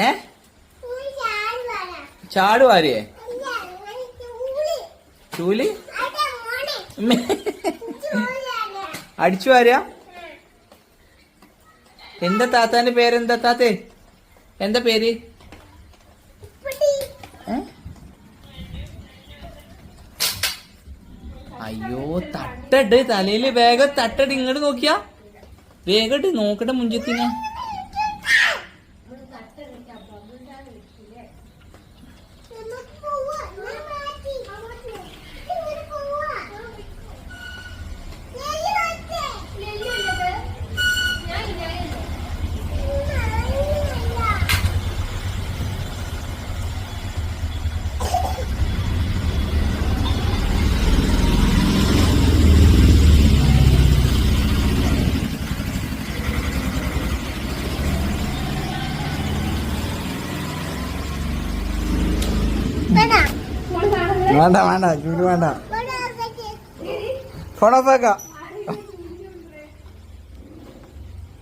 ഏ ചാടുവാരിയേ ചൂല് അടിച്ചു വാരാ. എന്താ താത്താന്റെ പേരെന്താ താത്തേ? എന്താ പേര്? അയ്യോ തട്ടട്ട് തലയില് വേഗം തട്ടട്ട്. ഇങ്ങോട്ട് നോക്കിയാ വേഗട്ട് നോക്കട്ടെ മുഞ്ചത്തിനെ. വേണ്ട വേണ്ട ചൂട് വേണ്ട. ഫോൺ ഓഫ് ആക്കാം.